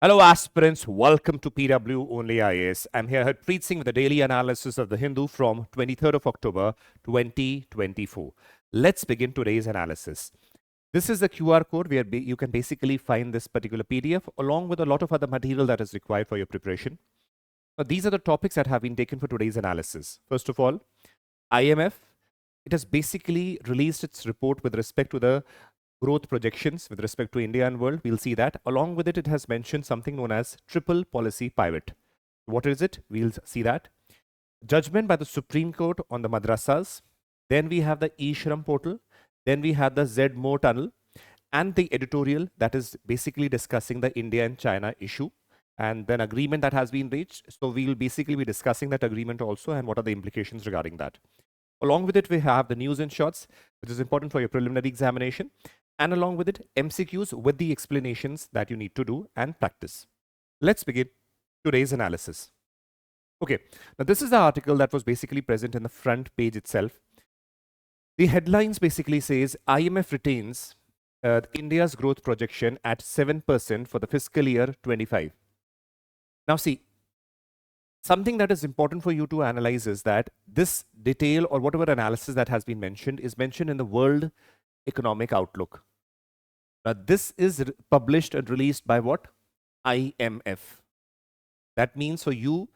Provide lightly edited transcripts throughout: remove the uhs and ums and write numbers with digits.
Hello, aspirants. Welcome to PW OnlyIAS. I'm here, Harpreet Singh, with the daily analysis of the Hindu from 23rd of October 2024. Let's begin today's analysis. This is the QR code where you can basically find this particular PDF along with a lot of other material that is required for your preparation. Now, these are the topics that have been taken for today's analysis. First of all, IMF. It has basically released its report with respect to the growth projections with respect to India and world. We'll see that. Along with it, it has mentioned something known as triple policy pivot. What is it? We'll see that. Judgment by the Supreme Court on the Madrasas. Then we have the Isham Portal. Then we have the Z-Mo tunnel and the editorial that is basically discussing the India and China issue and then agreement that has been reached. So we'll basically be discussing that agreement also and what are the implications regarding that. Along with it, we have the news and shorts, which is important for your preliminary examination. And along with it, MCQs with the explanations that you need to do and practice. Let's begin today's analysis. Okay, now this is the article that was basically present in the front page itself. The headlines basically says IMF retains India's growth projection at 7% for the fiscal year 25. Now see, something that is important for you to analyze is that this detail or whatever analysis that has been mentioned is mentioned in the World Economic Outlook. Now, this is published and released by what? IMF. That means for you,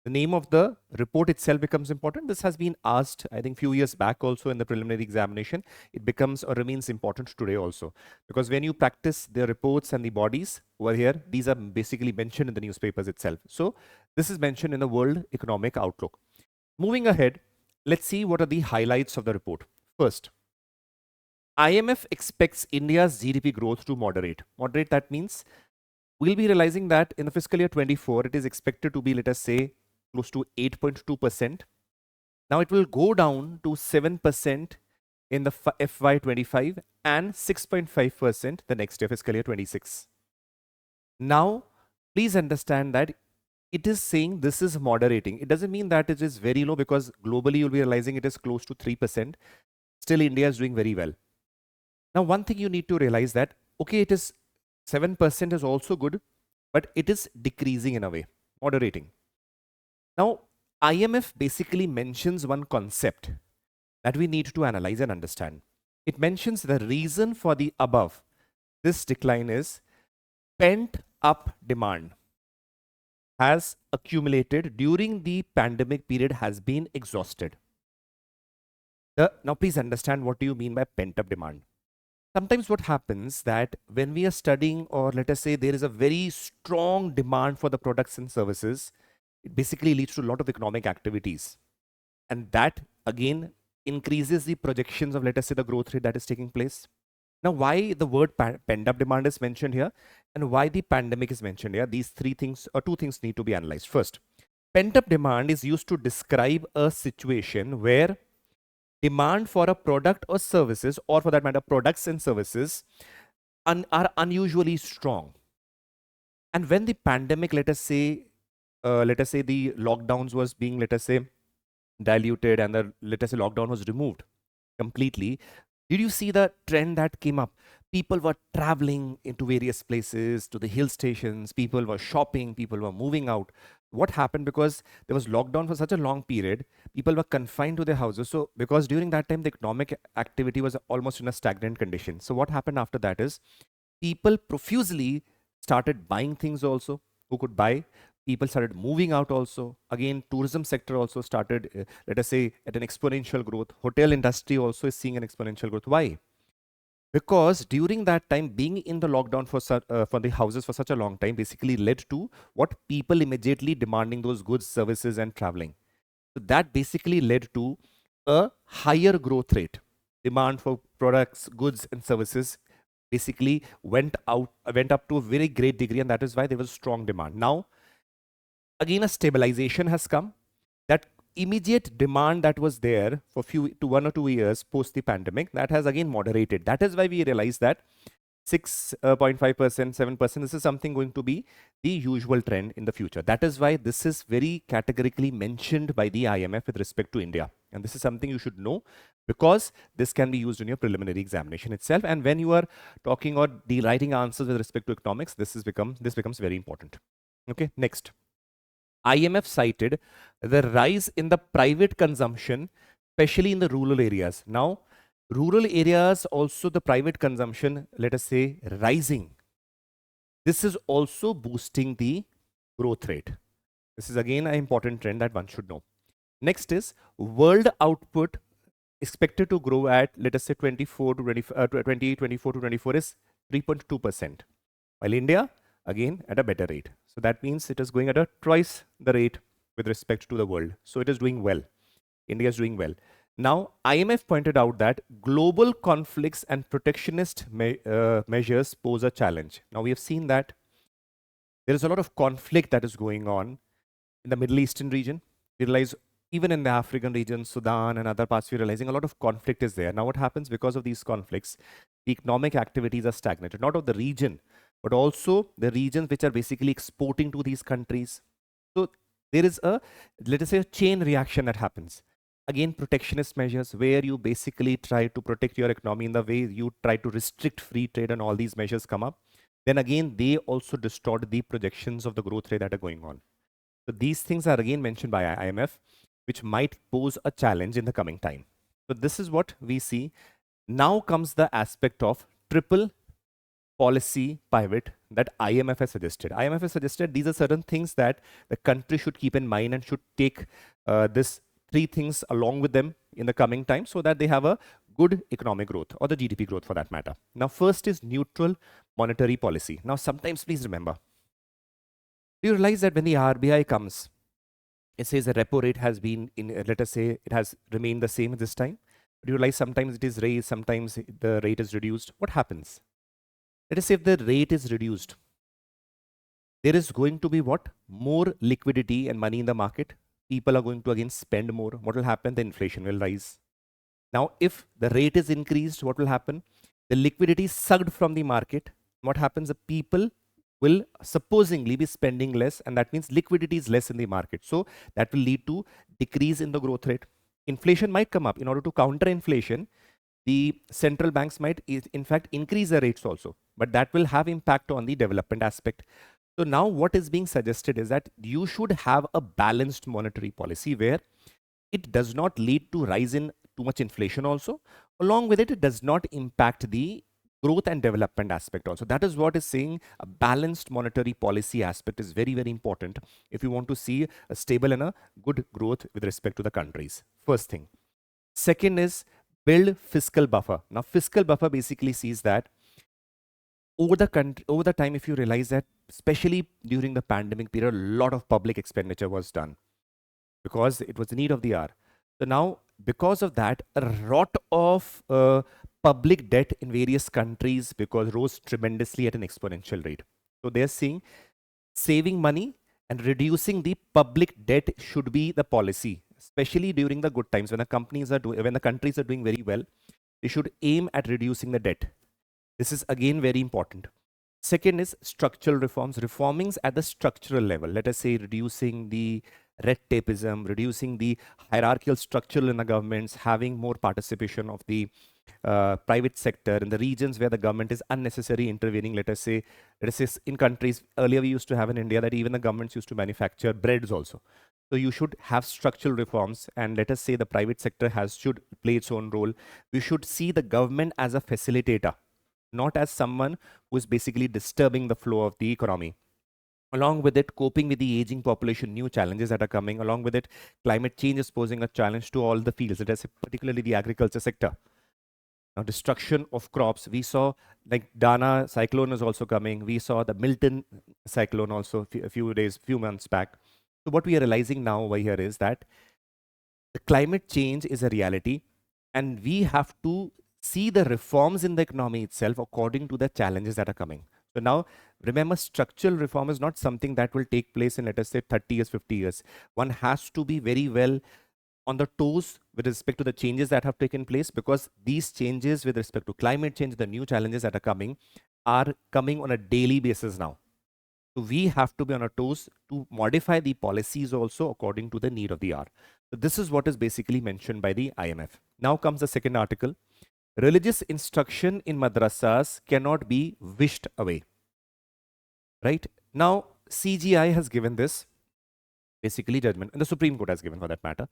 the name of the report itself becomes important. This has been asked, I think, few years back also in the preliminary examination. It becomes or remains important today also. Because when you practice the reports and the bodies over here, these are basically mentioned in the newspapers itself. So this is mentioned in the World Economic Outlook. Moving ahead, let's see what are the highlights of the report. First, IMF expects India's GDP growth to moderate. Moderate, that means we'll be realizing that in the fiscal year 24, it is expected to be, let us say, close to 8.2%. Now it will go down to 7% in the FY25 and 6.5% the next year, fiscal year 26. Now, please understand that it is saying this is moderating. It doesn't mean that it is very low because globally you'll be realizing it is close to 3%. Still, India is doing very well. Now, one thing you need to realize that, okay, it is 7% is also good, but it is decreasing in a way, moderating. Now, IMF basically mentions one concept that we need to analyze and understand. It mentions the reason for the above. This decline is pent up demand has accumulated during the pandemic period has been exhausted. Now, please understand what do you mean by pent up demand. Sometimes what happens that when we are studying or let us say there is a very strong demand for the products and services, it basically leads to a lot of economic activities. And that again increases the projections of let us say the growth rate that is taking place. Now, why the word pent-up demand is mentioned here and why the pandemic is mentioned here, these three things or two things need to be analyzed. First, pent-up demand is used to describe a situation where demand for a product or services, or for that matter, products and services, are unusually strong. And when the pandemic, let us say the lockdowns was being, let us say, diluted and the, let us say, lockdown was removed completely, did you see the trend that came up? People were traveling into various places, to the hill stations, people were shopping, people were moving out. What happened? Because there was lockdown for such a long period, people were confined to their houses. So because during that time, the economic activity was almost in a stagnant condition. So what happened after that is people profusely started buying things also, who could buy. People started moving out also. Again, tourism sector also started, let us say, at an exponential growth. Hotel industry also is seeing an exponential growth. Why? Because during that time, being in the lockdown for the houses for such a long time basically led to what people immediately demanding those goods, services, and traveling. So that basically led to a higher growth rate. Demand for products, goods, and services basically went up to a very great degree, and that is why there was strong demand. Now, again, a stabilization has come. That immediate demand that was there for 1 or 2 years post the pandemic, that has again moderated. That is why we realize that 6.5%, 7%. This is something going to be the usual trend in the future. That is why this is very categorically mentioned by the IMF with respect to India. And this is something you should know because this can be used in your preliminary examination itself. And when you are talking or writing answers with respect to economics, this becomes very important. Okay, next. IMF cited the rise in the private consumption, especially in the rural areas. Now, rural areas also the private consumption, let us say, rising. This is also boosting the growth rate. This is again an important trend that one should know. Next is world output expected to grow at, let us say, 2024 to 24 is 3.2%, while India again at a better rate. So that means it is going at a twice the rate with respect to the world. So it is doing well. India is doing well. Now, IMF pointed out that global conflicts and protectionist measures pose a challenge. Now, we have seen that there is a lot of conflict that is going on in the Middle Eastern region. We realize even in the African region, Sudan and other parts, we're realizing a lot of conflict is there. Now, what happens because of these conflicts? The economic activities are stagnated, not of the region, but also the regions which are basically exporting to these countries. So there is a, let us say, a chain reaction that happens. Again, protectionist measures where you basically try to protect your economy in the way you try to restrict free trade and all these measures come up. Then again, they also distort the projections of the growth rate that are going on. So these things are again mentioned by IMF, which might pose a challenge in the coming time. So this is what we see. Now comes the aspect of triple policy pivot that IMF has suggested. IMF has suggested these are certain things that the country should keep in mind and should take this three things along with them in the coming time so that they have a good economic growth or the GDP growth for that matter. Now, first is neutral monetary policy. Now, sometimes please remember, do you realize that when the RBI comes, it says the repo rate has been let us say it has remained the same this time. Do you realize sometimes it is raised, sometimes the rate is reduced? What happens? Let us say if the rate is reduced, there is going to be what? More liquidity and money in the market. People are going to again spend more. What will happen? The inflation will rise. Now, if the rate is increased, what will happen? The liquidity is sucked from the market. What happens? The people will supposedly be spending less, and that means liquidity is less in the market. So that will lead to decrease in the growth rate. Inflation might come up. In order to counter inflation, the central banks might in fact increase the rates also, but that will have impact on the development aspect. So now what is being suggested is that you should have a balanced monetary policy where it does not lead to rise in too much inflation also. Along with it, it does not impact the growth and development aspect also. That is what is saying a balanced monetary policy aspect is very, very important if you want to see a stable and a good growth with respect to the countries. First thing. Second is build fiscal buffer. Now, fiscal buffer basically sees that over the time, if you realize that, especially during the pandemic period, a lot of public expenditure was done because it was the need of the hour. So now, because of that, a lot of public debt in various countries because rose tremendously at an exponential rate. So they're seeing saving money and reducing the public debt should be the policy, especially during the good times when the countries are doing very well. They should aim at reducing the debt. This is again very important. Second is structural reforms, reformings at the structural level. Let us say reducing the red tapeism, reducing the hierarchical structure in the governments, having more participation of the private sector in the regions where the government is unnecessarily intervening. Let us say in countries, earlier we used to have in India that even the governments used to manufacture breads also. So you should have structural reforms, and let us say the private sector should play its own role. We should see the government as a facilitator, not as someone who is basically disturbing the flow of the economy. Along with it, coping with the aging population, new challenges that are coming. Along with it, climate change is posing a challenge to all the fields, particularly the agriculture sector. Now, destruction of crops. We saw like Dana cyclone is also coming. We saw the Milton cyclone also a few months back. So what we are realizing now over here is that the climate change is a reality, and we have to see the reforms in the economy itself according to the challenges that are coming. So now, remember, structural reform is not something that will take place in, let us say, 30 years, 50 years. One has to be very well on the toes with respect to the changes that have taken place, because these changes with respect to climate change, the new challenges that are coming, are coming on a daily basis now. So we have to be on our toes to modify the policies also according to the need of the hour. So this is what is basically mentioned by the IMF. Now comes the second article. Religious instruction in madrasas cannot be wished away. Right? Now, CGI has given this basically judgment, and the Supreme Court has given for that matter.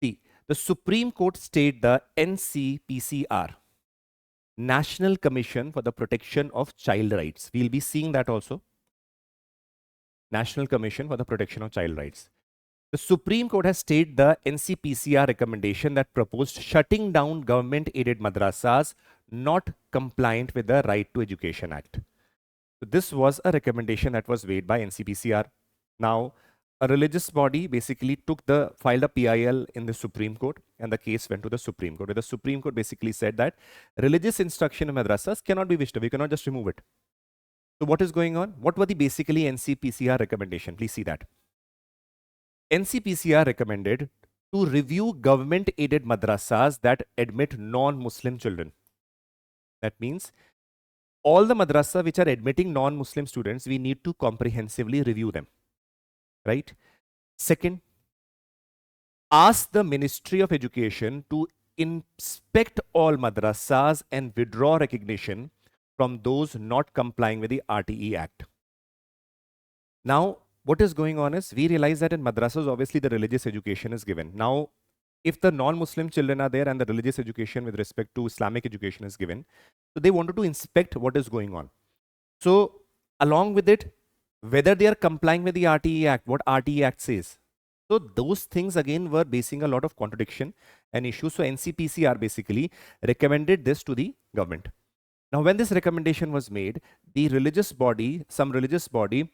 See, the Supreme Court stated the NCPCR, National Commission for the Protection of Child Rights. We'll be seeing that also. National Commission for the Protection of Child Rights. The Supreme Court has stated the NCPCR recommendation that proposed shutting down government-aided madrasas not compliant with the Right to Education Act. So this was a recommendation that was made by NCPCR. Now, a religious body basically filed a PIL in the Supreme Court, and the case went to the Supreme Court, where the Supreme Court basically said that religious instruction in madrasas cannot be wished away. We cannot just remove it. So what is going on? What were the basically NCPCR recommendation? Please see that. NCPCR recommended to review government-aided madrasas that admit non-Muslim children. That means all the madrasa which are admitting non-Muslim students, we need to comprehensively review them. Right? Second, ask the Ministry of Education to inspect all madrasas and withdraw recognition from those not complying with the RTE Act. Now, what is going on is, we realize that in madrasas, obviously the religious education is given. Now, if the non-Muslim children are there and the religious education with respect to Islamic education is given, so they wanted to inspect what is going on. So, along with it, whether they are complying with the RTE Act, what RTE Act says. So, those things again were basing a lot of contradiction and issues. So, NCPCR basically recommended this to the government. Now, when this recommendation was made, the religious body, some religious body,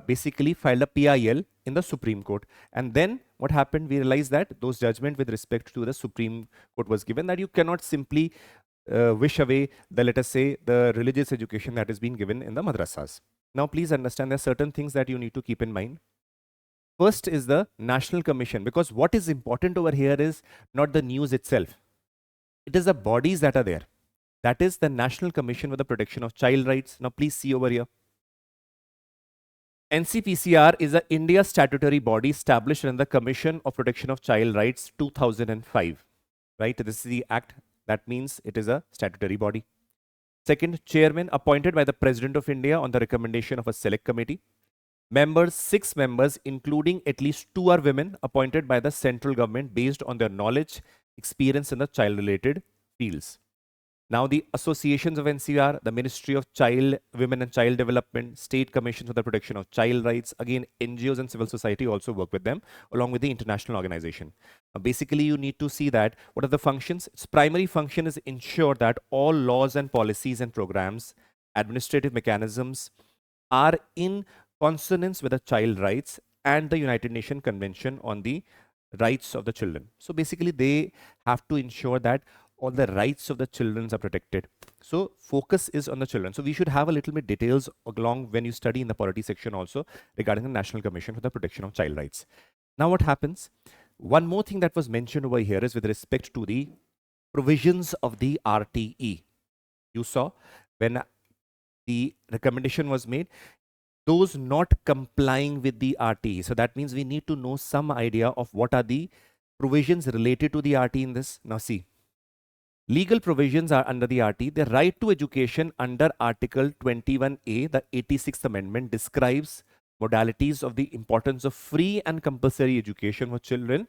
basically filed a PIL in the Supreme Court. And then what happened? We realized that those judgment with respect to the Supreme Court was given, that you cannot simply wish away the, let us say, the religious education that is being given in the madrasas. Now, please understand there are certain things that you need to keep in mind. First is the National Commission, because what is important over here is not the news itself. It is the bodies that are there. That is the National Commission for the Protection of Child Rights. Now, please see over here. NCPCR is an India statutory body established under the Commission of Protection of Child Rights 2005. Right? This is the act. That means it is a statutory body. Second, chairman appointed by the President of India on the recommendation of a select committee. Members, 6 members, including at least 2 are women, appointed by the central government based on their knowledge, experience in the child-related fields. Now, the associations of NCR, the Ministry of Child, Women and Child Development, State Commissions for the Protection of Child Rights, again, NGOs and civil society also work with them, along with the international organization. Basically, you need to see that what are the functions. Its primary function is ensure that all laws and policies and programs, administrative mechanisms are in consonance with the child rights and the United Nations Convention on the Rights of the Children. So basically, they have to ensure that all the rights of the children are protected. So focus is on the children. So we should have a little bit details along when you study in the polity section also regarding the National Commission for the Protection of Child Rights. Now what happens? One more thing that was mentioned over here is with respect to the provisions of the RTE. You saw when the recommendation was made, those not complying with the RTE. So that means we need to know some idea of what are the provisions related to the RTE in this. Now see. Legal provisions are under the RT. The right to education under Article 21A, the 86th Amendment, describes modalities of the importance of free and compulsory education for children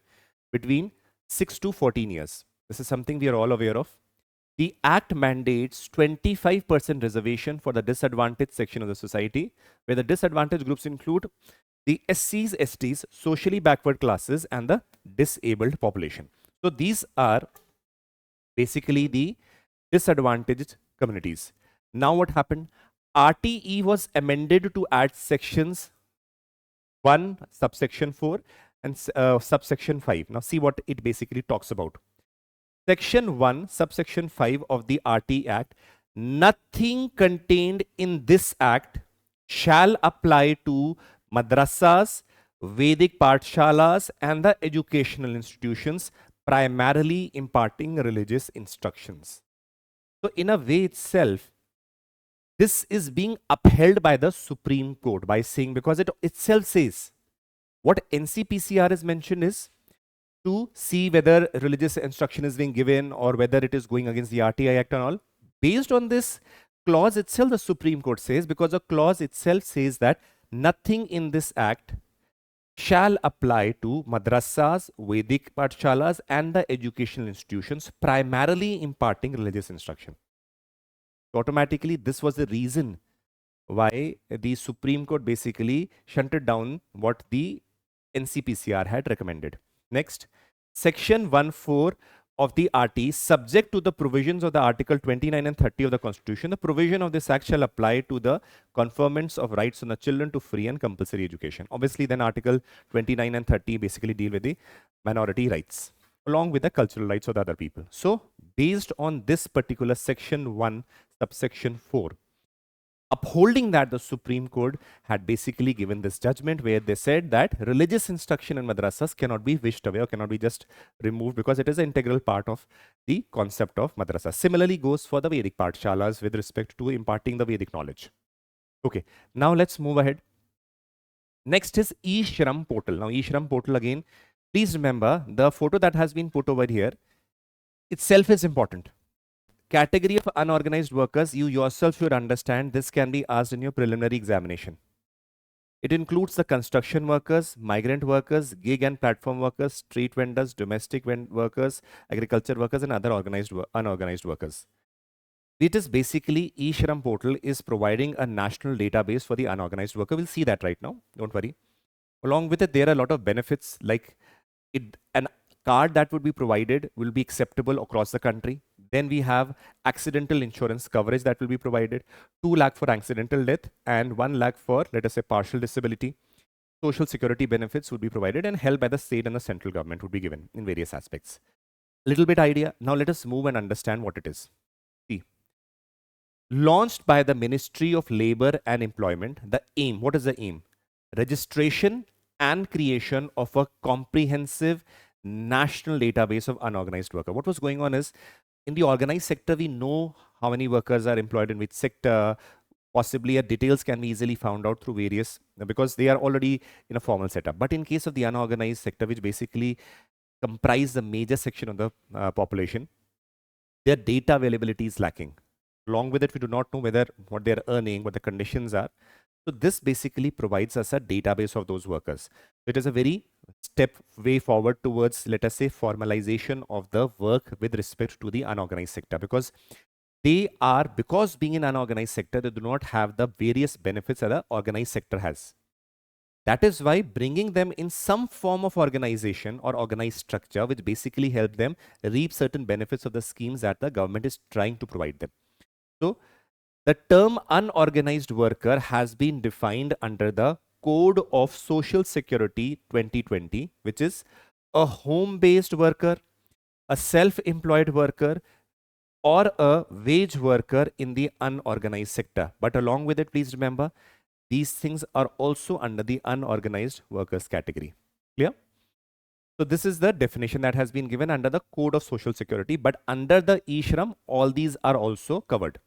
between 6 to 14 years. This is something we are all aware of. The Act mandates 25% reservation for the disadvantaged section of the society, where the disadvantaged groups include the SCs, STs, socially backward classes, and the disabled population. So these are basically the disadvantaged communities. Now what happened? RTE was amended to add sections 1, subsection 4 and subsection 5. Now see what it basically talks about. Section 1, subsection 5 of the RTE Act. Nothing contained in this act shall apply to madrasas, Vedic Pathshalas and the educational institutions primarily imparting religious instructions. So in a way itself, This is being upheld by the Supreme Court by saying, because it itself says, what NCPCR is mentioned is to see whether religious instruction is being given or whether it is going against the RTI Act and all. Based on this clause itself, the Supreme Court says, because the clause itself says that nothing in this act shall apply to madrasas, Vedic pathshalas and the educational institutions primarily imparting religious instruction. Automatically, this was the reason why the Supreme Court basically shunted down what the NCPCR had recommended. Next, Section 1(4) of the RT, subject to the provisions of the Article 29 and 30 of the Constitution, the provision of this act shall apply to the conferments of rights on the children to free and compulsory education. Obviously, then Article 29 and 30 basically deal with the minority rights along with the cultural rights of the other people. So, based on this particular Section 1, subsection 4, upholding that, the Supreme Court had basically given this judgment where they said that religious instruction in madrasas cannot be wished away or cannot be just removed because it is an integral part of the concept of madrasa. Similarly goes for the Vedic pathshalas with respect to imparting the Vedic knowledge. Okay, now let's move ahead. Next is Isham Portal. Now Isham Portal again, please remember the photo that has been put over here itself is important. Category of unorganized workers, you yourself should understand this can be asked in your preliminary examination. It includes the construction workers, migrant workers, gig and platform workers, street vendors, domestic workers, agriculture workers and other unorganized workers. It is basically Isham Portal is providing a national database for the unorganized worker. We'll see that right now, don't worry. Along with it, there are a lot of benefits like an card that would be provided will be acceptable across the country. Then we have accidental insurance coverage that will be provided, 2 lakh for accidental death and 1 lakh for, let us say, partial disability. Social security benefits would be provided and help by the state and the central government would be given in various aspects. Little bit idea. Now let us move and understand what it is. See, launched by the Ministry of Labor and Employment, the aim, what is the aim? Registration and creation of a comprehensive national database of unorganized worker. What was going on is, in the organized sector, we know how many workers are employed in which sector. Possibly details can be easily found out through various, because they are already in a formal setup. But in case of the unorganized sector, which basically comprise the major section of the population, their data availability is lacking. Along with it, we do not know whether what they're earning, what the conditions are. So this basically provides us a database of those workers. It is a very step way forward towards, let us say, formalization of the work with respect to the unorganized sector, because they are, because being in unorganized sector, they do not have the various benefits that the organized sector has. That is why bringing them in some form of organization or organized structure, which basically help them reap certain benefits of the schemes that the government is trying to provide them. So the term unorganized worker has been defined under the Code of Social Security 2020, which is a home-based worker, a self-employed worker, or a wage worker in the unorganized sector. But along with it, please remember, these things are also under the unorganized workers category. Clear? So this is the definition that has been given under the Code of Social Security, but under the E-Shram, all these are also covered.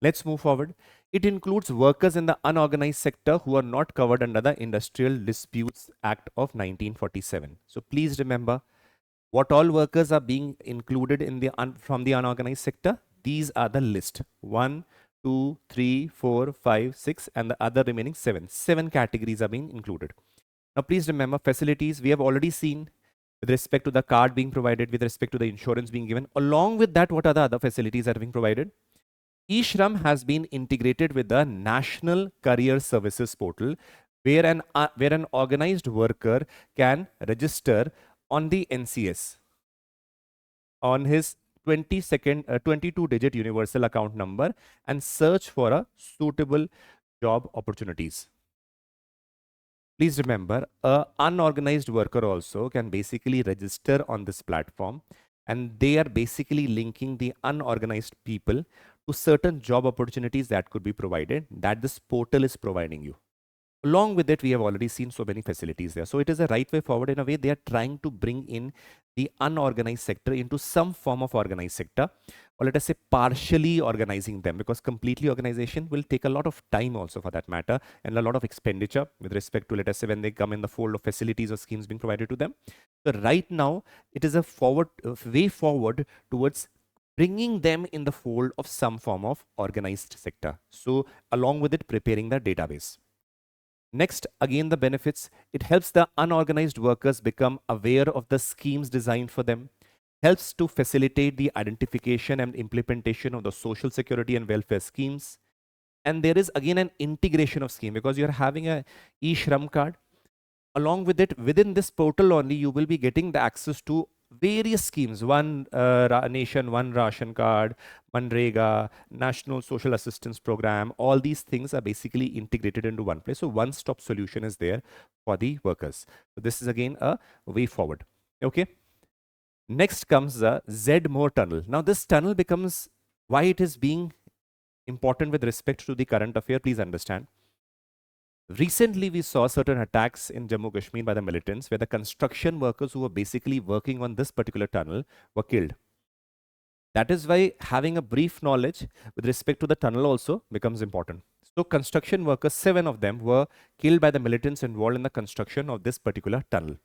Let's move forward. It includes workers in the unorganized sector who are not covered under the Industrial Disputes Act of 1947. So please remember, what all workers are being included in the from the unorganized sector? These are the list. 1, 2, 3, 4, 5, 6 and the other remaining 7. 7 categories are being included. Now please remember, facilities we have already seen with respect to the card being provided, with respect to the insurance being given. Along with that, what are the other facilities that are being provided? E-Shram has been integrated with the National Career Services Portal, where an organized worker can register on the NCS on his 22-digit universal account number and search for a suitable job opportunities. Please remember, an unorganized worker also can basically register on this platform, and they are basically linking the unorganized people to certain job opportunities that could be provided, that this portal is providing you. Along with it, we have already seen so many facilities there. So it is a right way forward. In a way, they are trying to bring in the unorganized sector into some form of organized sector or let us say partially organizing them, because completely organization will take a lot of time also for that matter, and a lot of expenditure with respect to, let us say, when they come in the fold of facilities or schemes being provided to them. So right now it is a way forward towards bringing them in the fold of some form of organized sector. So along with it, preparing the database. Next, again, the benefits. It helps the unorganized workers become aware of the schemes designed for them, helps to facilitate the identification and implementation of the social security and welfare schemes. And there is again an integration of scheme, because you're having a e-shram card. Along with it, within this portal only, you will be getting the access to various schemes: one nation, one ration card, Manrega, National Social Assistance Program. All these things are basically integrated into one place. So one-stop solution is there for the workers. So this is again a way forward. Okay. Next comes the Z-More tunnel. Now this tunnel becomes, why it is being important with respect to the current affair, please understand. Recently, we saw certain attacks in Jammu Kashmir by the militants, where the construction workers who were basically working on this particular tunnel were killed. That is why having a brief knowledge with respect to the tunnel also becomes important. So construction workers, 7 of them were killed by the militants involved in the construction of this particular tunnel,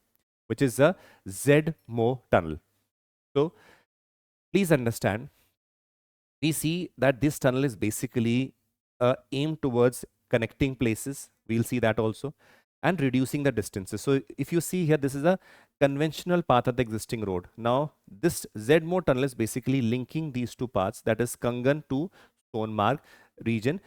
which is the Z-Mo tunnel. So please understand, we see that this tunnel is basically aimed towards connecting places. We'll see that also, and reducing the distances. So if you see here, this is a conventional path of the existing road. Now this Z-Mo tunnel is basically linking these two paths, that is Kangan to Sonmarg region,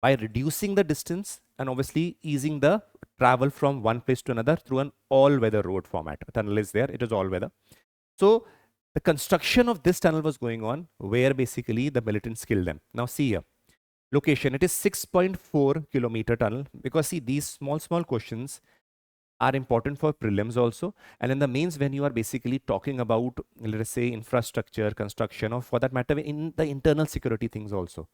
by reducing the distance and obviously easing the travel from one place to another through an all-weather road format. A tunnel is there, it is all-weather. So the construction of this tunnel was going on, where basically the militants killed them. Now see here, location, it is 6.4-kilometer tunnel, because see, these small questions are important for prelims also, and in the mains, when you are basically talking about, let us say, infrastructure, construction, or for that matter, in the internal security things also.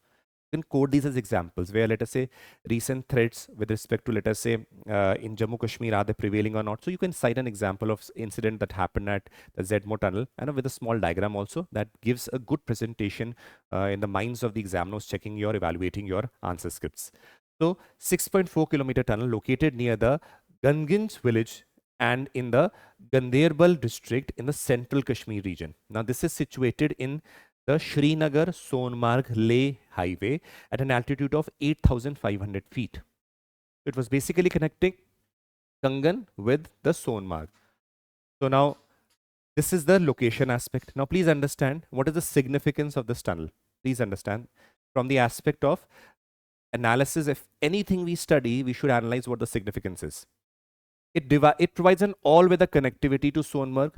You can quote these as examples, where, let us say, recent threats with respect to, let us say, in Jammu Kashmir, are they prevailing or not? So you can cite an example of incident that happened at the Z-Mo tunnel, and with a small diagram also that gives a good presentation in the minds of the examiners checking your, evaluating your answer scripts. So 6.4-kilometer tunnel located near the Ganginj village and in the Ganderbal district in the central Kashmir region. Now this is situated in the Srinagar Sonmarg Leh highway at an altitude of 8,500 feet. It was basically connecting Kangan with the Sonmarg. So now this is the location aspect. Now please understand what is the significance of this tunnel. Please understand from the aspect of analysis. If anything we study, we should analyze what the significance is. It provides an all-weather connectivity to Sonmarg,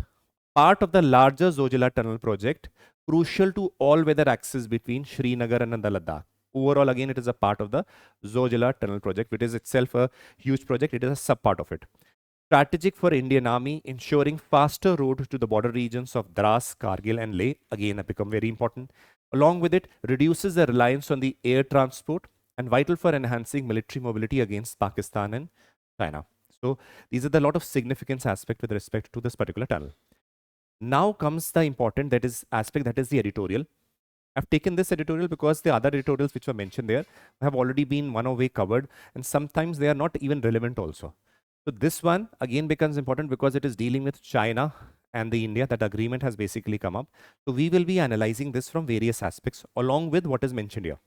part of the larger Zojila tunnel project, crucial to all-weather access between Srinagar and Ladakh. Overall, again, it is a part of the Zojila tunnel project, which is itself a huge project. It is a sub-part of it. Strategic for Indian Army, ensuring faster road to the border regions of Dras, Kargil and Leh, again, have become very important. Along with it, reduces the reliance on the air transport and vital for enhancing military mobility against Pakistan and China. So these are the lot of significance aspect with respect to this particular tunnel. Now comes the important aspect, that is the editorial. I've taken this editorial because the other editorials which were mentioned there have already been one way covered, and sometimes they are not even relevant also. So this one again becomes important because it is dealing with China and the India. That agreement has basically come up. So we will be analyzing this from various aspects along with what is mentioned here.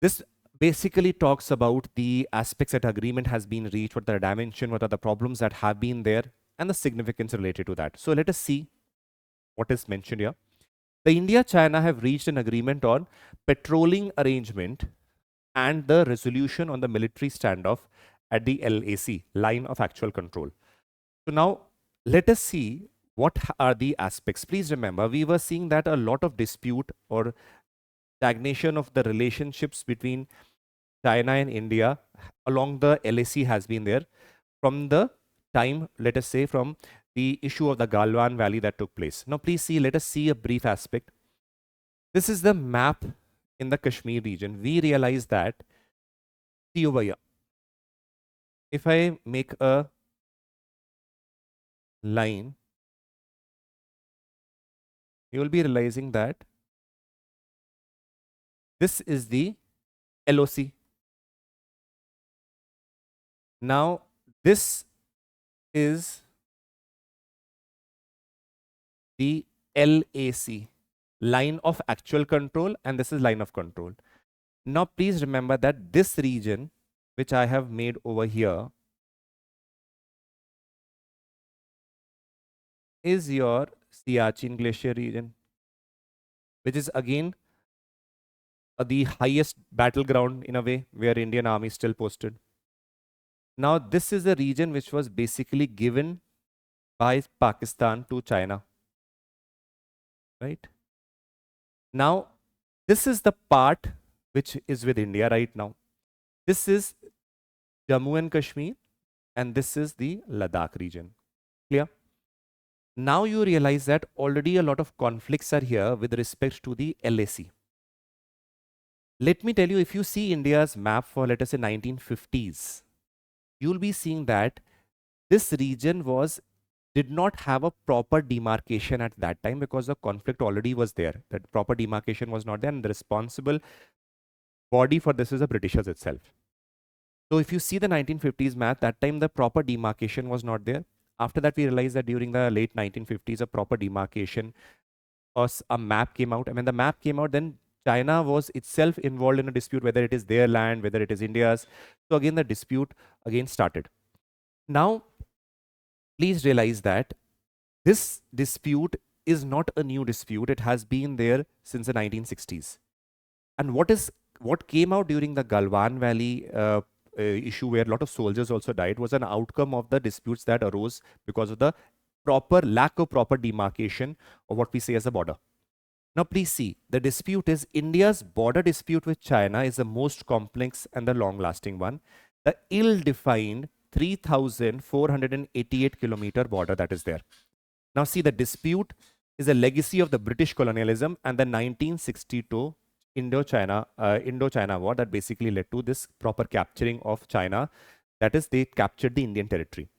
This basically talks about the aspects that agreement has been reached, what are the dimension, what are the problems that have been there, and the significance related to that. So let us see what is mentioned here. The India-China have reached an agreement on patrolling arrangement and the resolution on the military standoff at the LAC, line of actual control. So now let us see what are the aspects. Please remember, we were seeing that a lot of dispute or stagnation of the relationships between China and India along the LAC has been there from the time, let us say, from the issue of the Galwan Valley that took place. Now, please see, let us see a brief aspect. This is the map in the Kashmir region. We realize that, see over here, if I make a line, you will be realizing that This is the LOC. Now, this is the LAC, line of actual control, and this is line of control. Now, please remember that this region, which I have made over here, is your Siachen Glacier region, which is again the highest battleground in a way where Indian army is still posted. Now, this is a region which was basically given by Pakistan to China, right? Now, this is the part which is with India right now. This is Jammu and Kashmir, and this is the Ladakh region. Clear? Now you realize that already a lot of conflicts are here with respect to the LAC. Let me tell you, if you see India's map for, let us say, 1950s, you'll be seeing that this region did not have a proper demarcation at that time because the conflict already was there. That proper demarcation was not there, and the responsible body for this is the Britishers itself. So if you see the 1950s map, that time the proper demarcation was not there. After that, we realized that during the late 1950s, a proper demarcation or a map came out. And when the map came out, then China was itself involved in a dispute, whether it is their land, whether it is India's. So again, the dispute again started. Now, please realize that this dispute is not a new dispute. It has been there since the 1960s. And what came out during the Galwan Valley issue, where a lot of soldiers also died, was an outcome of the disputes that arose because of the lack of proper demarcation of what we say as a border. Now, please see, the dispute is India's border dispute with China is the most complex and the long-lasting one. The ill-defined 3,488 kilometer border that is there. Now, see, the dispute is a legacy of the British colonialism and the 1962 Indo-China War that basically led to this proper capturing of China. That is, they captured the Indian territory.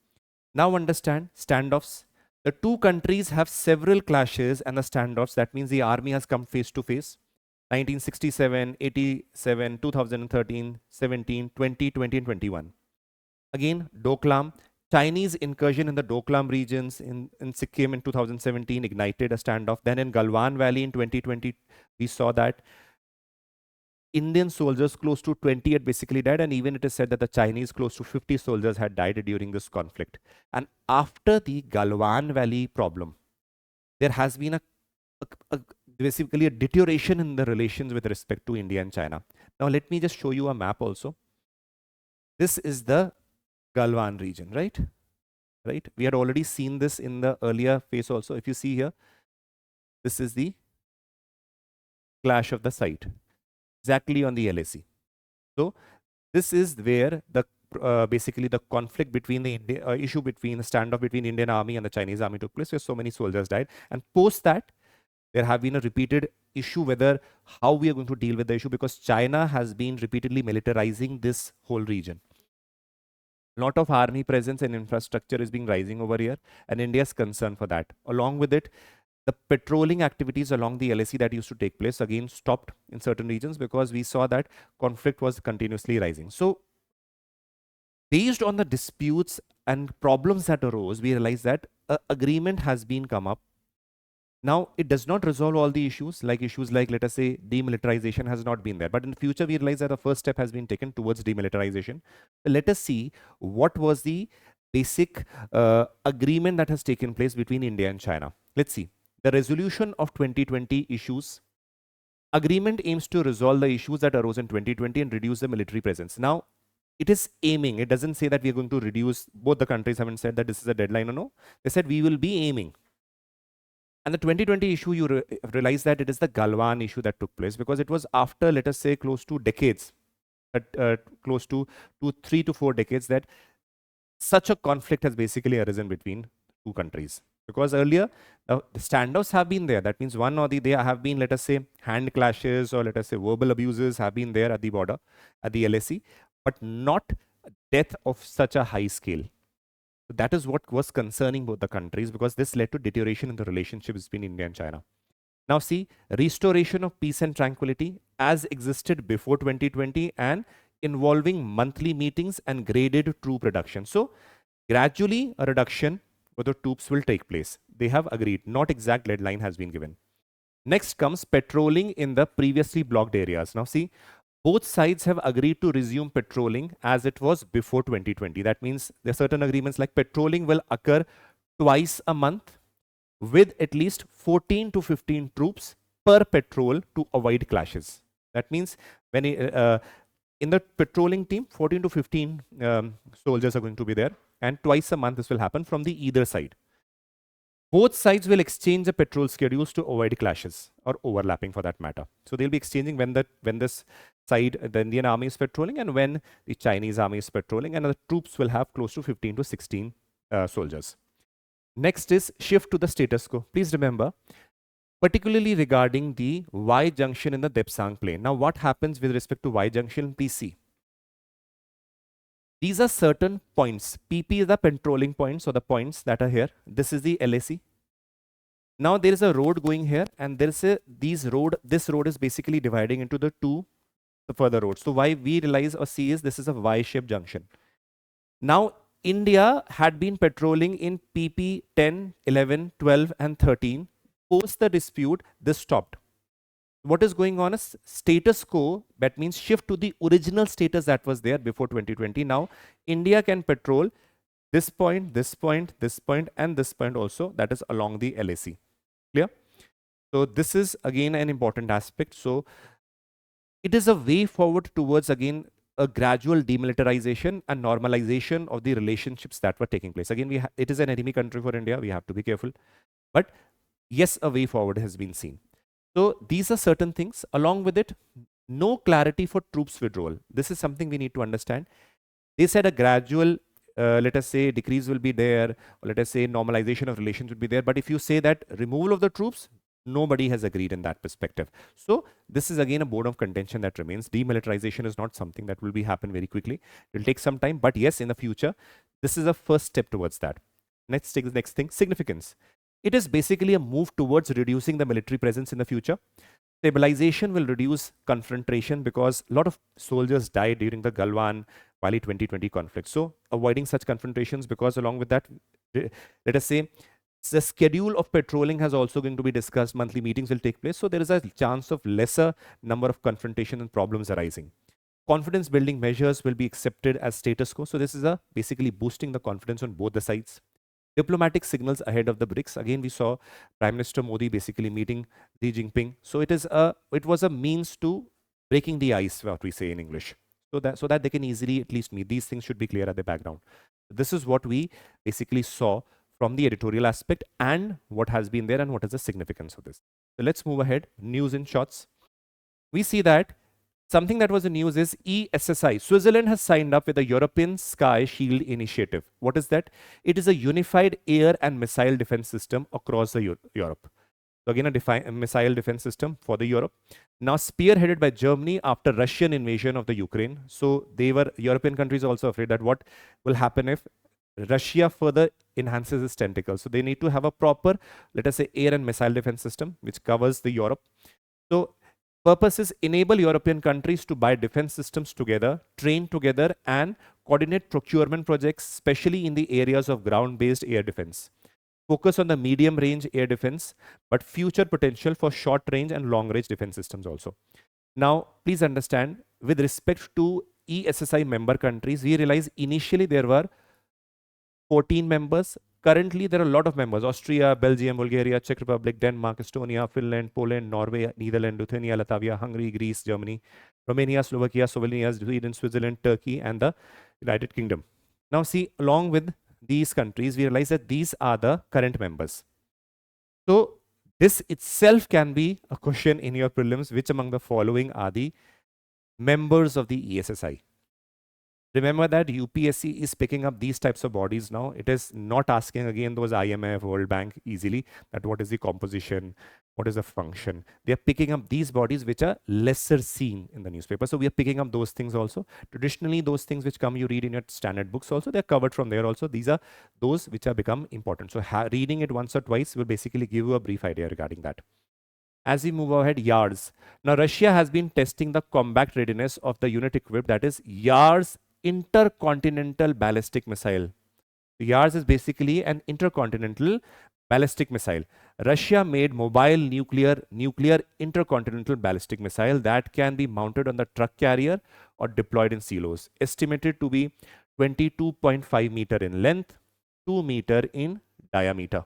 Now understand standoffs. The two countries have several clashes and the standoffs. That means the army has come face to face. 1967, 87, 2013, 17, 20, 20, and 21. Again, Doklam. Chinese incursion in the Doklam regions in Sikkim in 2017 ignited a standoff. Then in Galwan Valley in 2020, we saw that Indian soldiers close to 20 had basically died, and even it is said that the Chinese close to 50 soldiers had died during this conflict. And after the Galwan Valley problem, there has been basically a deterioration in the relations with respect to India and China. Now let me just show you a map also. This is the Galwan region, right? Right? We had already seen this in the earlier phase also. If you see here, this is the clash of the site, exactly on the LAC. So this is where the basically the conflict between the issue between the standoff between Indian army and the Chinese army took place, where so many soldiers died. And post that, there have been a repeated issue whether how we are going to deal with the issue, because China has been repeatedly militarizing this whole region. Lot of army presence and infrastructure is being rising over here, and India is concerned for that. Along with it, the patrolling activities along the LAC that used to take place again stopped in certain regions because we saw that conflict was continuously rising. So based on the disputes and problems that arose, we realized that an agreement has been come up. Now, it does not resolve all the issues like, let us say, demilitarization has not been there. But in the future, we realize that the first step has been taken towards demilitarization. So let us see what was the basic agreement that has taken place between India and China. Let's see. The resolution of 2020 issues. Agreement aims to resolve the issues that arose in 2020 and reduce the military presence. Now, it is aiming. It doesn't say that we are going to reduce. Both the countries haven't said that this is a deadline or no. They said we will be aiming. And the 2020 issue, you realize that it is the Galwan issue that took place because it was after, let us say, close to decades, close to 3 to 4 decades, that such a conflict has basically arisen between two countries. Because earlier, the standoffs have been there. That means one or there have been, let us say, hand clashes or let us say verbal abuses have been there at the border, at the LAC, but not death of such a high scale. So that is what was concerning both the countries, because this led to deterioration in the relationships between India and China. Now see, restoration of peace and tranquility as existed before 2020 and involving monthly meetings and graded troop reduction. So gradually a reduction of the troops will take place. They have agreed, not exact deadline has been given. Next comes patrolling in the previously blocked areas. Now see, both sides have agreed to resume patrolling as it was before 2020. That means there are certain agreements like patrolling will occur twice a month with at least 14 to 15 troops per patrol to avoid clashes. That means when in the patrolling team, 14 to 15 soldiers are going to be there, and twice a month this will happen from the either side. Both sides will exchange the patrol schedules to avoid clashes or overlapping for that matter. So they'll be exchanging when this side, the Indian army is patrolling, and when the Chinese army is patrolling, and the troops will have close to 15 to 16 soldiers. Next is shift to the status quo. Please remember, particularly regarding the Y junction in the Depsang plain. Now, what happens with respect to Y junction? Please see. These are certain points. PP is the patrolling points or the points that are here. This is the LAC. Now there is a road going here, and there is this road is basically dividing into the two further roads. So why we realize or see is this is a Y-shaped junction. Now India had been patrolling in PP 10, 11, 12 and 13. Post the dispute, this stopped. What is going on is status quo, that means shift to the original status that was there before 2020. Now India can patrol this point, this point, this point and this point also, that is along the LAC. Clear? So this is again an important aspect. So it is a way forward towards again a gradual demilitarization and normalization of the relationships that were taking place. Again, it is an enemy country for India. We have to be careful. But yes, a way forward has been seen. So these are certain things. Along with it, no clarity for troops withdrawal. This is something we need to understand. They said a gradual, let us say, decrease will be there, or let us say normalization of relations would be there. But if you say that removal of the troops, nobody has agreed in that perspective. So this is again a bone of contention that remains. Demilitarization is not something that will be happen very quickly. It will take some time. But yes, in the future, this is a first step towards that. Let's take the next thing, significance. It is basically a move towards reducing the military presence in the future. Stabilization will reduce confrontation because a lot of soldiers died during the Galwan Wali 2020 conflict. So avoiding such confrontations, because along with that, let us say, the schedule of patrolling has also going to be discussed. Monthly meetings will take place. So there is a chance of lesser number of confrontation and problems arising. Confidence building measures will be accepted as status quo. So this is basically boosting the confidence on both the sides. Diplomatic signals ahead of the BRICS. Again, we saw Prime Minister Modi basically meeting Xi Jinping. So it was a means to breaking the ice, what we say in English, so that they can easily at least meet. These things should be clear at the background. This is what we basically saw from the editorial aspect and what has been there and what is the significance of this. So let's move ahead. News in shots. We see that something that was in news is ESSI. Switzerland has signed up with the European Sky Shield Initiative. What is that? It is a unified air and missile defense system across the Europe. So again, a missile defense system for the Europe. Now spearheaded by Germany after Russian invasion of the Ukraine. So European countries also afraid that what will happen if Russia further enhances its tentacles. So they need to have a proper, let us say, air and missile defense system which covers the Europe. So purpose is enable European countries to buy defense systems together, train together, and coordinate procurement projects, especially in the areas of ground-based air defense. Focus on the medium-range air defense, but future potential for short-range and long-range defense systems also. Now, please understand, with respect to ESSI member countries, we realize initially there were 14 members. Currently, there are a lot of members: Austria, Belgium, Bulgaria, Czech Republic, Denmark, Estonia, Finland, Poland, Norway, Netherlands, Lithuania, Latvia, Hungary, Greece, Germany, Romania, Slovakia, Slovenia, Sweden, Switzerland, Turkey, and the United Kingdom. Now see, along with these countries, we realize that these are the current members. So this itself can be a question in your prelims: which among the following are the members of the ESSI? Remember that UPSC is picking up these types of bodies now. It is not asking again those IMF, World Bank easily that what is the composition, what is the function. They are picking up these bodies which are lesser seen in the newspaper. So we are picking up those things also. Traditionally, those things which you read in your standard books also, they are covered from there also. These are those which have become important. So reading it once or twice will basically give you a brief idea regarding that. As we move ahead, YARS. Now, Russia has been testing the combat readiness of the unit equipped, that is YARS intercontinental ballistic missile. YARS is basically an intercontinental ballistic missile. Russia made mobile nuclear intercontinental ballistic missile that can be mounted on the truck carrier or deployed in silos. Estimated to be 22.5 meter in length, 2 meter in diameter.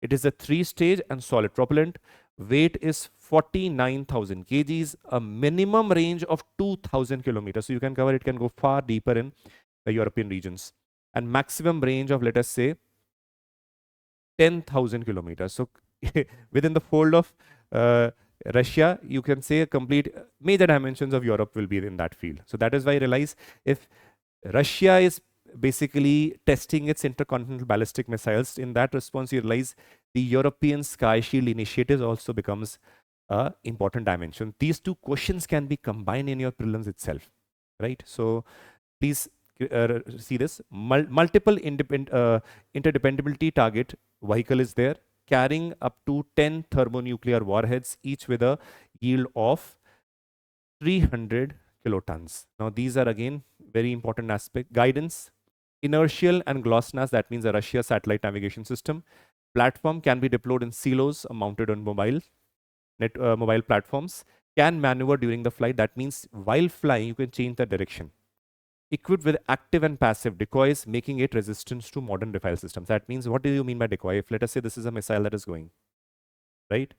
It is a 3-stage and solid propellant. Weight is 49,000 kgs, a minimum range of 2,000 kilometers. So you can cover, it can go far deeper in the European regions. And maximum range of, let us say, 10,000 kilometers. So within the fold of Russia, you can say a complete major dimensions of Europe will be in that field. So that is why I realize if Russia is basically testing its intercontinental ballistic missiles, in that response you realize the European Sky Shield initiative also becomes an important dimension. These two questions can be combined in your prelims itself, right? So please see this. Multiple interdependability target vehicle is there, carrying up to 10 thermonuclear warheads, each with a yield of 300 kilotons. Now these are again very important aspect. Guidance, inertial and GLONASS, that means a Russia satellite navigation system. Platform can be deployed in silos mounted on mobile platforms. Can maneuver during the flight, that means while flying you can change the direction. Equipped with active and passive decoys, making it resistant to modern missile systems. That means, what do you mean by decoy? If let us say this is a missile that is going, right?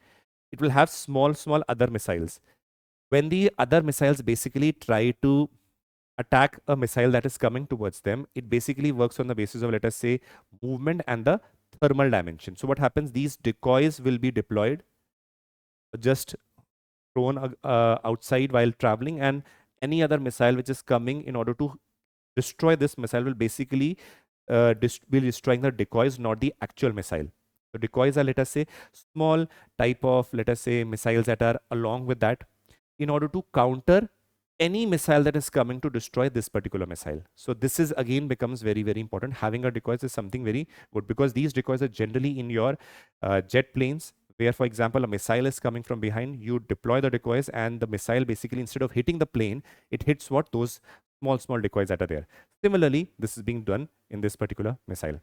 It will have small other missiles. When the other missiles basically try to attack a missile that is coming towards them, it basically works on the basis of, let us say, movement and the thermal dimension. So what happens? These decoys will be deployed, just thrown outside while traveling, and any other missile which is coming in order to destroy this missile will basically be destroying the decoys, not the actual missile. So decoys are, let us say, small type of, let us say, missiles that are along with that in order to counter any missile that is coming to destroy this particular missile. So this is again becomes very, very important. Having a decoys is something very good, because these decoys are generally in your jet planes, where, for example, a missile is coming from behind, you deploy the decoys, and the missile basically, instead of hitting the plane, it hits what? Those small decoys that are there. Similarly, this is being done in this particular missile.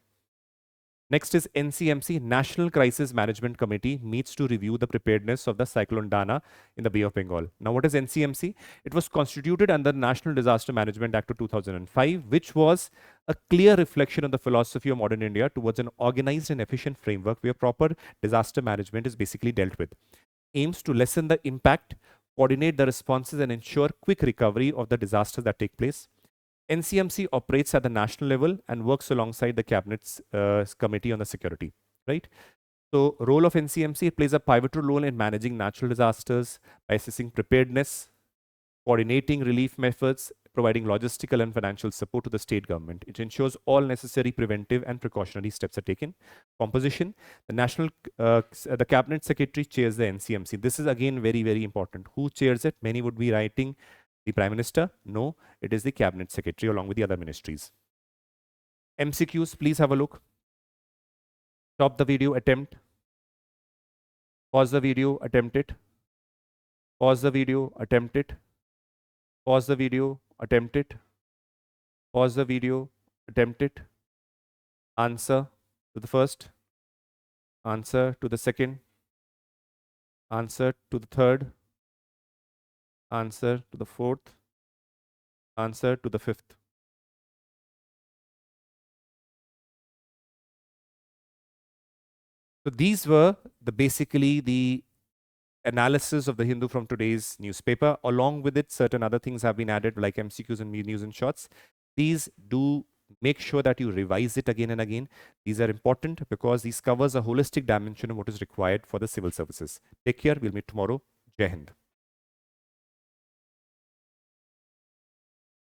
Next is NCMC, National Crisis Management Committee, meets to review the preparedness of the cyclone Dana in the Bay of Bengal. Now, what is NCMC? It was constituted under the National Disaster Management Act of 2005, which was a clear reflection of the philosophy of modern India towards an organized and efficient framework where proper disaster management is basically dealt with. Aims to lessen the impact, coordinate the responses, and ensure quick recovery of the disasters that take place. NCMC operates at the national level and works alongside the Cabinet's Committee on the Security, right? So, role of NCMC, it plays a pivotal role in managing natural disasters by assessing preparedness, coordinating relief methods, providing logistical and financial support to the state government. It ensures all necessary preventive and precautionary steps are taken. Composition, the Cabinet Secretary chairs the NCMC. This is again very, very important. Who chairs it? Many would be writing the Prime Minister. No, it is the Cabinet Secretary along with the other ministries. MCQs, please have a look. Stop the video, attempt. Pause the video, attempt it. Pause the video, attempt it. Pause the video, attempt it. Pause the video, attempt it. Answer to the first. Answer to the second. Answer to the third. Answer to the fourth. Answer to the fifth. So these were basically the analysis of the Hindu from today's newspaper. Along with it, certain other things have been added like MCQs and news and shorts. Please do make sure that you revise it again and again. These are important because these covers a holistic dimension of what is required for the civil services. Take care. We'll meet tomorrow. Jai Hind.